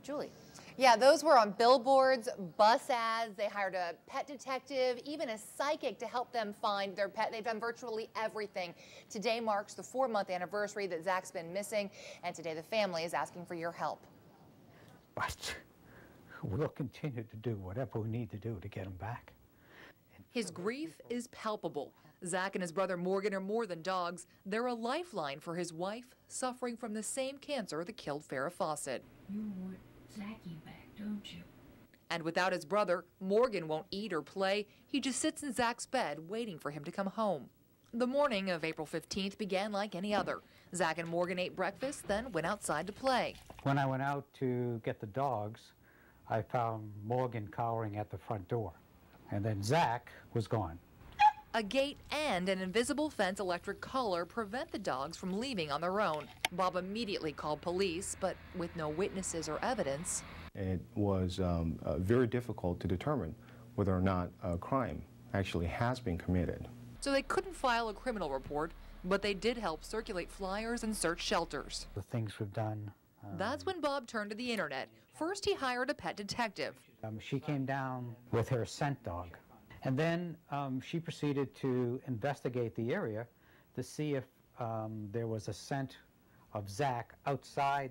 Julie. Yeah, those were on billboards, bus ads. They hired a pet detective, even a psychic to help them find their pet. They've done virtually everything. Today marks the 4-month anniversary that Zach's been missing, and today the family is asking for your help. But we'll continue to do whatever we need to do to get him back. His grief is palpable. Zach and his brother Morgan are more than dogs. They're a lifeline for his wife, suffering from the same cancer that killed Farrah Fawcett. You want Zachy back, don't you? And without his brother, Morgan won't eat or play. He just sits in Zach's bed waiting for him to come home. The morning of April 15th began like any other. Zach and Morgan ate breakfast, then went outside to play. When I went out to get the dogs, I found Morgan cowering at the front door, and then Zach was gone. A gate and an invisible fence electric collar prevent the dogs from leaving on their own. Bob immediately called police, but with no witnesses or evidence. It was very difficult to determine whether or not a crime actually has been committed. So they couldn't file a criminal report, but they did help circulate flyers and search shelters. The things we've done. That's when Bob turned to the internet. First, he hired a pet detective. She came down with her scent dog. And then she proceeded to investigate the area to see if there was a scent of Zach outside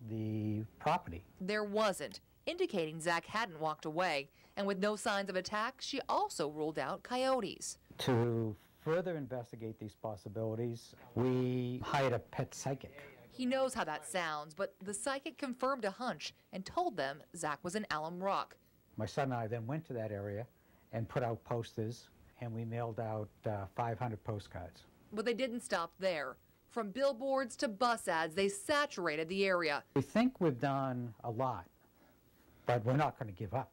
the property. There wasn't, indicating Zach hadn't walked away. And with no signs of attack, she also ruled out coyotes. To further investigate these possibilities, we hired a pet psychic. He knows how that sounds, but the psychic confirmed a hunch and told them Zach was in Alum Rock. My son and I then went to that area and put out posters, and we mailed out 500 postcards. But they didn't stop there. From billboards to bus ads, they saturated the area. We think we've done a lot, but we're not going to give up.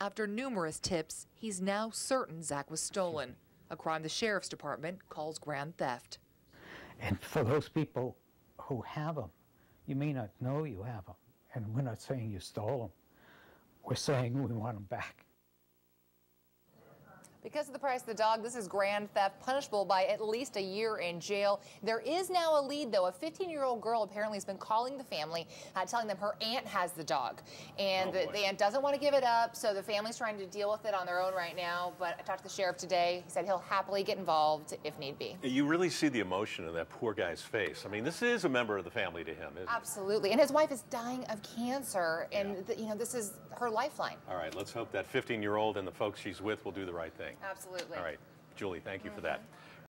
After numerous tips, he's now certain Zach was stolen, a crime the sheriff's department calls grand theft. And for those people who have them, you may not know you have them, and we're not saying you stole them. We're saying we want them back. Because of the price of the dog, this is grand theft, punishable by at least a year in jail. There is now a lead, though. A 15-year-old girl apparently has been calling the family, telling them her aunt has the dog. And the aunt doesn't want to give it up, so the family's trying to deal with it on their own right now. But I talked to the sheriff today. He said he'll happily get involved if need be. You really see the emotion in that poor guy's face. I mean, this is a member of the family to him, isn't it? Absolutely. And his wife is dying of cancer, and you know, this is her lifeline. All right, let's hope that 15-year-old and the folks she's with will do the right thing. Absolutely. All right, Julie, thank you for that.